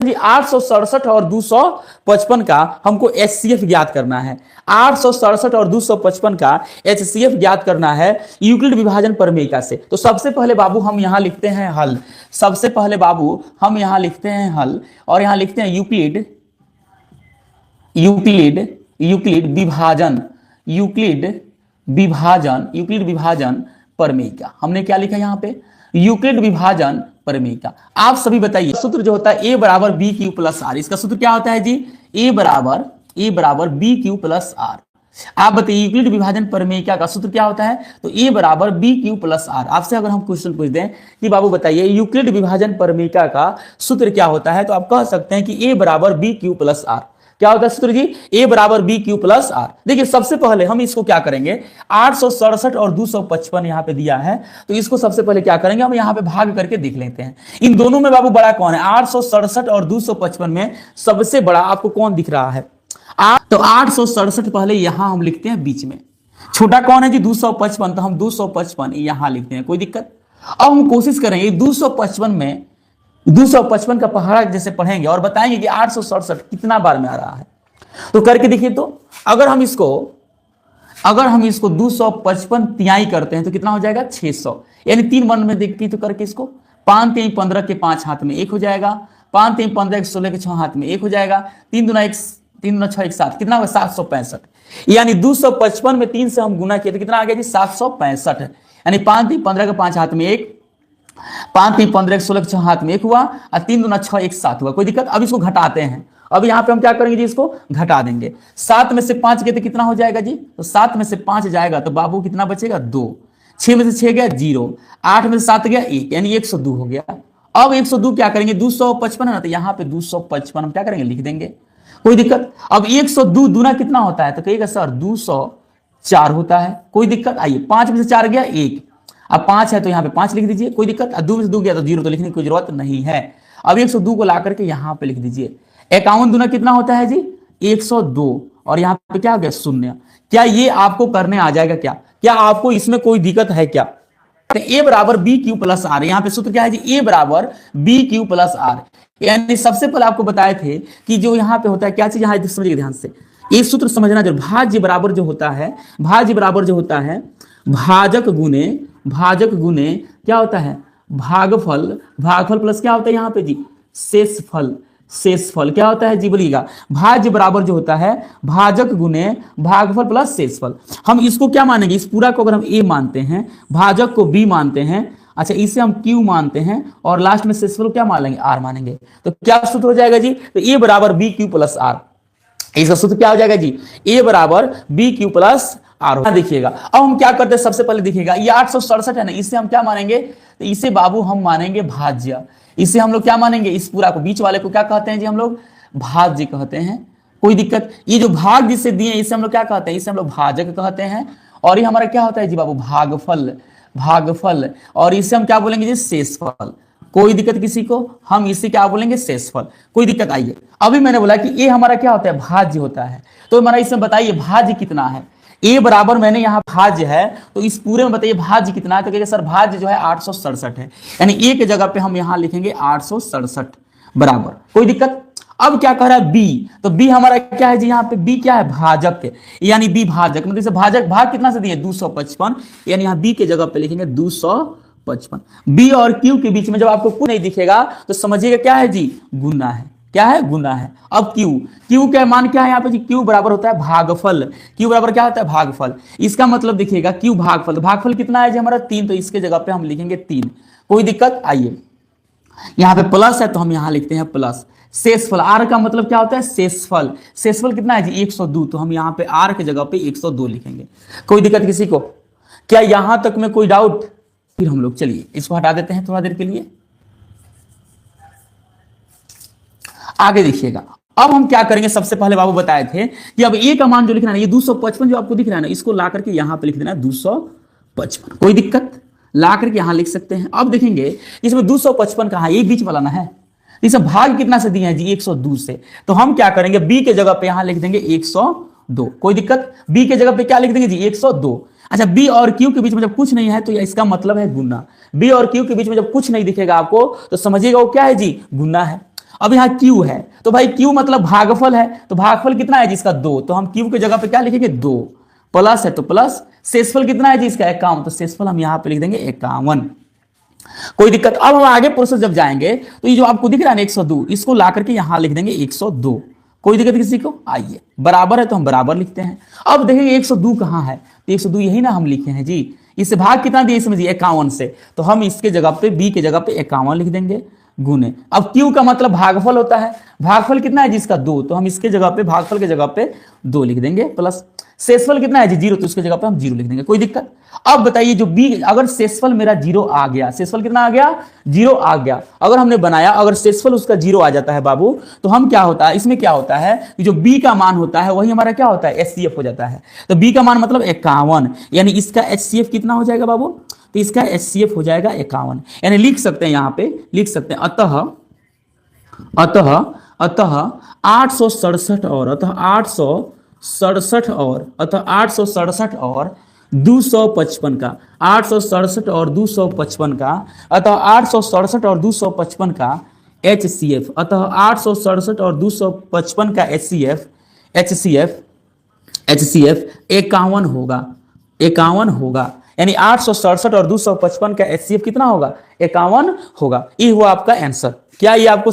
जी 867 और 255 का हमको एचसीएफ ज्ञात करना है। 867 और 255 का एचसीएफ ज्ञात करना है यूक्लिड विभाजन प्रमेयिका से। तो सबसे पहले बाबू हम यहां लिखते हैं हल। सबसे पहले बाबू हम यहां लिखते हैं हल और यहां लिखते हैं यूक्लिड यूक्लिड यूक्लिड विभाजन यूक्लिड विभाजन प्रमेयिका। हमने क्या लिखा यहां पे? यूक्लिड विभाजन प्रमेयिका। आप सभी बताइए सूत्र जो होता है ए बराबर बी क्यू प्लस आर, इसका सूत्र क्या होता है जी? ए बराबर बी क्यू प्लस आर। आप बताइए यूक्लिड विभाजन प्रमेयिका का सूत्र क्या होता है? तो ए बराबर बी क्यू प्लस आर। आपसे अगर हम क्वेश्चन पूछ दें कि बाबू बताइए यूक्लिड विभाजन प्रमेयिका का सूत्र क्या होता है, तो आप कह सकते हैं कि ए बराबर बी क्यू प्लस आर। क्या होता है सूत्र जी? ए बराबर बी क्यू प्लस आर। देखिए सबसे पहले हम इसको क्या करेंगे, 867 और 255 यहां पे दिया है, तो इसको सबसे पहले क्या करेंगे, हम यहां पे भाग करके देख लेते हैं। इन दोनों में बाबू बड़ा कौन है? 867 और 255 में सबसे बड़ा आपको कौन दिख रहा है? तो 867 पहले यहां हम लिखते हैं बीच में। छोटा कौन है जी? 255, तो हम 255 यहां लिखते हैं, कोई दिक्कत? अब हम कोशिश करेंगे 255 का पहाड़ा जैसे पढ़ेंगे और बताएंगे कि 867 कितना बार में आ रहा है, तो करके देखिए। तो अगर हम इसको 255 तिहाई करते हैं तो कितना हो जाएगा? 600, यानी 3 वन में देखिए तो करके इसको 5 3 15 के 5 हाथ में 1 हो जाएगा, 5 3 15 16 के 6 हाथ में 1 हो जाएगा, 3 दूना 6 1 7, कितना होगा? 765। यानी 255 में 3 से हम गुना किए तो कितना आ गया जी? 765। यानी 5 3 15 के 5 हाथ में 1, 5 3 15 16 के 6 हाथ में 1 हुआ और 3 दूना 6 1 7 हुआ, कोई दिक्कत? अब इसको घटाते हैं। अब यहाँ पे हम क्या करेंगे जी? इसको घटा देंगे। 7 में से 5 गए तो कितना हो जाएगा जी? तो 7 में से 5 जाएगा तो बाबू कितना बचेगा? 2। 6 में से 6 गया 0, 8 में से 7 गया 1, यानी 102 हो गया। अब 102 क्या करेंगे? 255 है ना, तो यहाँ पे 255 हम क्या करेंगे? लिख देंगे, कोई दिक्कत? अब 102 दूना कितना होता है? तो कहिएगा सर 204 होता है, कोई दिक्कत? आइए 5 में से 4 गया 1, अब 5 है तो यहाँ पे 5 लिख दीजिए, कोई दिक्कत? 2 में से 2 गया तो 0, तो लिखने की कोई जरूरत नहीं है। अब 102 को ला करके यहाँ पे लिख दीजिए। 51 दूना कितना होता है जी? 102, और यहाँ पे क्या हो गया? 0। क्या ये आपको करने आ जाएगा? क्या आपको इसमें कोई दिक्कत है क्या? ए बराबर बी क्यू प्लस आर। यहाँ पे सूत्र क्या है जी? ए बराबर बी क्यू प्लस आर। यानी सबसे पहले आपको बताए थे कि जो यहाँ पे होता है क्या चीज, यहाँ समझिए ध्यान से, ये सूत्र समझना जरूर। भाज्य बराबर जो होता है भाजक गुने क्या होता है? भागफल प्लस क्या होता है यहाँ पे जी? शेषफल क्या होता है जी? बोलिएगा। भाज्य बराबर जो होता है भाजक गुने भागफल प्लस शेषफल। हम इसको क्या मानेंगे? इस पूरा को अगर हम ए मानते हैं, भाजक को बी मानते हैं, अच्छा इसे हम क्यू मानते हैं, और लास्ट में शेषफल को क्या मान लेंगे? आर मानेंगे। तो क्या सूत्र हो जाएगा जी? तो ए बराबर बी क्यू प्लस आर। इसका सूत्र क्या हो जाएगा जी? ए बराबर बी क्यू प्लस आर। देखिएगा अब हम क्या करते हैं, सबसे पहले देखिएगा ये 867 है ना, इसे हम क्या मानेंगे? तो इसे बाबू हम मानेंगे भाज्य। इसे हम लोग क्या मानेंगे? इस पूरा को, बीच वाले को क्या कहते हैं जी? हम लोग भाज्य कहते हैं, कोई दिक्कत? ये जो भाग जिसे दिए इसे हम लोग क्या कहते हैं? इसे हम लोग भाजक कहते हैं। और ये हमारा क्या होता है जी बाबू? भागफल। और इसे हम क्या बोलेंगे जी? शेषफल। कोई दिक्कत किसी को? हम इसे क्या बोलेंगे? शेषफल। कोई दिक्कत? आइए अभी मैंने बोला कि ये हमारा क्या होता है? भाज्य होता है। तो हमारा इसमें बताइए भाज्य कितना है? ए बराबर मैंने यहाँ भाज्य है, तो इस पूरे में बताइए भाज्य कितना है? तो कहिए सर भाज्य जो है 867 है, यानी ए के जगह पे हम यहाँ लिखेंगे 867 बराबर। कोई दिक्कत? अब क्या कह रहा है? बी। तो बी हमारा क्या है जी? यहाँ पे बी क्या है? भाजक, यानी बी भाजक। मतलब इसे भाजक भाग कितना से दिए? 255, यानी यहाँ बी के जगह पे लिखेंगे 255। बी और क्यू के बीच में जब आपको कुछ नहीं दिखेगा तो समझिएगा क्या है जी? गुना है। क्या है? गुना है। अब क्यू का मान क्या है यहाँ पे जी? क्यू बराबर होता है भागफल। क्यू बराबर क्या होता है? भागफल। इसका मतलब देखिएगा क्यू भागफल कितना है जी? हमारा 3, तो इसके जगह पे हम लिखेंगे 3। कोई दिक्कत? आइए यहाँ पे प्लस है तो हम यहाँ लिखते हैं प्लस। शेषफल, आर का मतलब क्या होता है? शेषफल कितना है जी? 102, तो हम यहाँ पे आर के जगह पे 102 लिखेंगे। कोई दिक्कत किसी को? क्या यहां तक में कोई डाउट? फिर हम लोग चलिए इसको हटा देते हैं थोड़ा देर के लिए, आगे देखिएगा। अब हम क्या करेंगे? सबसे पहले बाबू बताए थे कि अब ए का मान जो लिखना है, ये 255 जो आपको दिख रहा है ना, इसको ला करके यहां पे लिख देना है 255। कोई दिक्कत? ला करके यहां लिख सकते हैं। अब देखेंगे इसमें 255 कहां है? ये बीच वाला ना है। इसे भाग कितना से दिए हैं जी? 102 से। तो हम क्या करेंगे? बी के जगह पे यहां लिख देंगे 102। कोई दिक्कत? बी के जगह पे क्या लिख देंगे जी? 102। अच्छा बी और क्यू के बीच में जब कुछ नहीं है तो इसका मतलब है गुना। बी और क्यू के बीच में जब कुछ नहीं दिखेगा आपको तो समझिएगा वो क्या है जी? गुना है। अब यहाँ क्यू है, तो भाई क्यू मतलब भागफल है, तो भागफल कितना है जिसका 2, तो हम क्यू की जगह पे क्या लिखेंगे 2, प्लस है तो प्लस, शेषफल कितना है जी इसका 51, तो शेषफल हम यहाँ पे लिख देंगे 51। कोई दिक्कत? अब हम आगे प्रोसेस जब जाएंगे तो ये जो आपको दिख रहा है ना 102, इसको ला करके यहां लिख देंगे 102। कोई दिक्कत किसी को? आइए, बराबर है तो हम बराबर लिखते हैं। अब देखेंगे 102 कहां है, तो 102 यही ना हम लिखे हैं जी। इससे भाग कितना दिए समझिए 51 से, तो हम इसके जगह पे बी के जगह पे 51 लिख देंगे गुने। अब क्यू का मतलब भागफल होता है, भागफल कितना है जिसका 2, तो हम इसके जगह पे भागफल के जगह पे 2 लिख देंगे, प्लस शेषफल कितना है जी 0, तो उसके जगह पे हम 0 लिख देंगे। कोई दिक्कत? अब बताइए जो बी, अगर शेषफल मेरा 0 आ गया, शेषफल कितना आ गया 0 आ गया, अगर हमने बनाया, अगर शेषफल उसका 0 आ जाता है बाबू, तो हम क्या होता है, इसमें क्या होता है कि जो बी का मान होता है वही हमारा क्या होता है एचसीएफ हो जाता है। तो बी का मान मतलब 51, यानी इसका एचसीएफ कितना हो जाएगा बाबू, तो इसका एचसीएफ हो जाएगा 51। यानी लिख सकते हैं यहाँ पे, लिख सकते हैं अतः 867 और अतः 867 और 255 का, 867 और 255 का, अतः 867 और 255 का एचसीएफ, अतः 867 और 255 का एचसीएफ 51 होगा, 51 होगा। यानी 867 और 255 का एचसीएफ कितना होगा 51 होगा। ये हुआ आपका आंसर। क्या ये आपको